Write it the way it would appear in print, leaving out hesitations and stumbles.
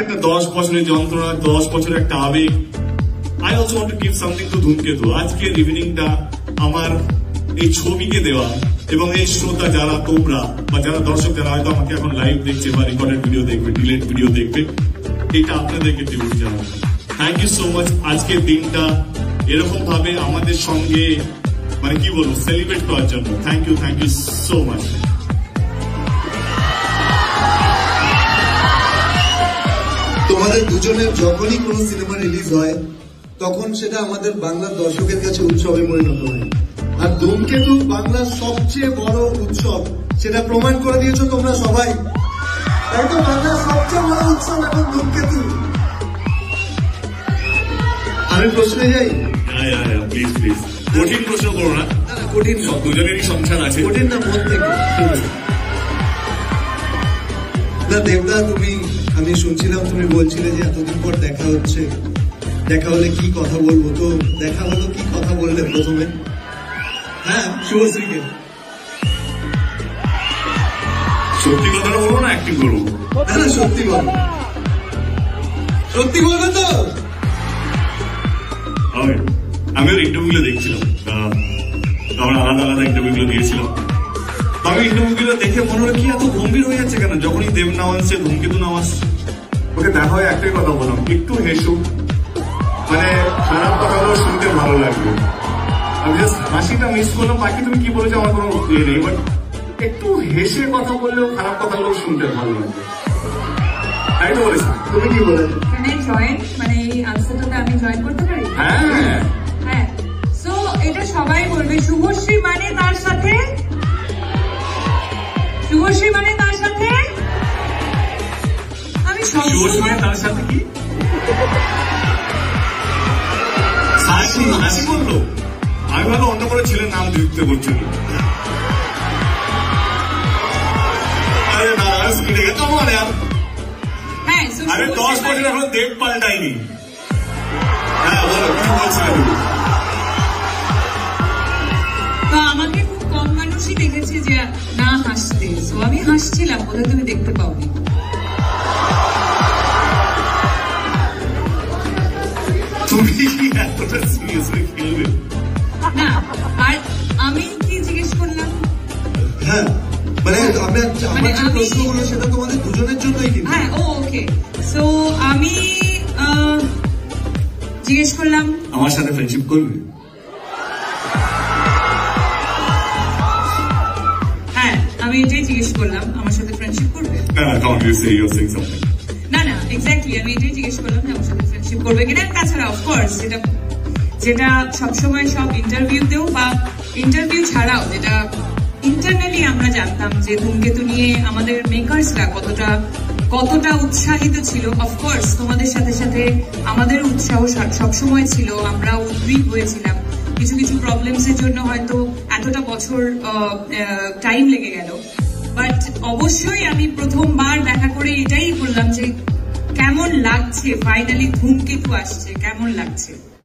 একটা 10 বছরের যন্ত্রণা, 10 বছরের একটা আবেগ। I also want to give something to ধূমকেতু। আজকের ইভিনিংটা আমার এই ছবিকে দেওয়া এবং এই শ্রোতা যারা তোমরা বা যারা দর্শক যারা হয়তো আমাকে এখন লাইভ দেখছে বা রেকর্ডেড ভিডিও দেখবে, ডিলেট ভিডিও দেখবে, এটা আপনাদেরকে ট্রিবিউট জানাবো। Thank you so much. আজকের দিনটা এরকম ভাবে আমাদের সঙ্গে মানে কি বলবো সেলিব্রেট করার জন্য থ্যাংক ইউ সো মাচ। তোমাদের দুজনের যখনই কোনো সিনেমা রিলিজ হয় তখন সেটা আমাদের বাংলার দর্শকের কাছে উৎসবে পরিণত হয়। আর ধূমকেতু বাংলার সবচেয়ে বড় উৎসব, সেটা প্রমাণ করে দিয়েছো তোমরা সবাই। তাই তো বাংলার সবচেয়ে বড় উৎসব এখন ধূমকেতু। আমি প্রশ্নে যাই। প্লিজ প্লিজ, কঠিন প্রশ্ন করো না। কঠিন দুজনেরই সংসার আছে। কঠিন না, মন থেকে। না দেবদা, আমি শুনছিলাম তুমি বলছিলে যে এতদিন পর দেখা হচ্ছে, দেখা হলে কি কথা বলবো, তো দেখা হলো, কি কথা বললে প্রথমে? হ্যাঁ, শুভশ্রীকে। সত্যি কথাটা বলবো না অ্যাক্টিং করবো? না সত্যি বলো, সত্যি বলবে তো? আমি ওর ইন্টারভিউগুলো দেখছিলাম, আমরা আলাদা আলাদা ইন্টারভিউগুলো দিয়েছিলাম। আমি ইন্টারভিউগুলো দেখে মনে হলো কি এত গম্ভীর হয়ে যাচ্ছে কেন? যখনই দেব নাম আসছে, ধূমকেতু নাম আসছে, ওকে দেখা হয় একটাই কথা বললাম, একটু হেসো, মানে খারাপ কথাগুলো শুনতে ভালো লাগবে। আমি জাস্ট হাসিটা মিস করলাম, বাকি তুমি কি বলেছো আমার কোনো ইয়ে নেই, বাট একটু হেসে কথা বললেও খারাপ কথাগুলো শুনতে ভালো লাগবে। তাই তো বলেছি। তুমি কি বলেছো? মানে এই আনসারটাতে আমি জয়েন করতে পারি? হ্যাঁ হ্যাঁ। সো এটা সবাই বলবে শুভশ্রী মানে তার সাথে, শুভশ্রী মানে তার সাথে আমি শুভশ্রী মানে তার সাথে কি হাসি বললো? আমি ভালো অন্য করে ছেলের নাম যুক্ত করছিল। আরে না স্পিডে কেমন আর আরে 10 বছর এখন দেব পাল্টাইনি। হ্যাঁ বলো কি বলছিলে? তো আমাকে খুব কম মানুষই দেখেছে যে না হাসতে, তো আমি হাসছিলাম, বোধহয় তুমি দেখতে পাওনি। তুমি কি এতটা সিরিয়াস হয়ে খেলবে না? আর আমি কি জিজ্ঞেস করলাম? হ্যাঁ মানে আমার যে প্রশ্নগুলো সেটা তোমাদের দুজনের জন্যই কিন্তু। হ্যাঁ ওকে। সো আমি জিজ্ঞেস করলাম আমার সাথে ফ্রেন্ডশিপ করবে? হ্যাঁ আমি এটাই জিজ্ঞেস করলাম, আমার সাথে ফ্রেন্ডশিপ করবে? না না এক্স্যাক্টলি আমি এটাই জিজ্ঞেস করলাম যে আমার সাথে ফ্রেন্ডশিপ করবে কিনা। তাছাড়া অফকোর্স যেটা সবসময় সব ইন্টারভিউতেও বা ইন্টারভিউ ছাড়াও যেটা ইন্টারনালি আমরা জানতাম যে ধূমকেতু নিয়ে আমাদের মেকার্সরা কতটা উৎসাহিত ছিল। অফকোর্স তোমাদের সাথে সাথে আমাদের উৎসাহ সবসময় ছিল, আমরা উদ্বিগ হয়েছিলাম। কিছু কিছু প্রবলেমস এর জন্য হয়তো এতটা বছর টাইম লেগে গেল, বাট অবশ্যই আমি প্রথমবার দেখা করে এটাই বললাম যে কেমন লাগছে, ফাইনালি ধূমকেতু আসছে, কেমন লাগছে।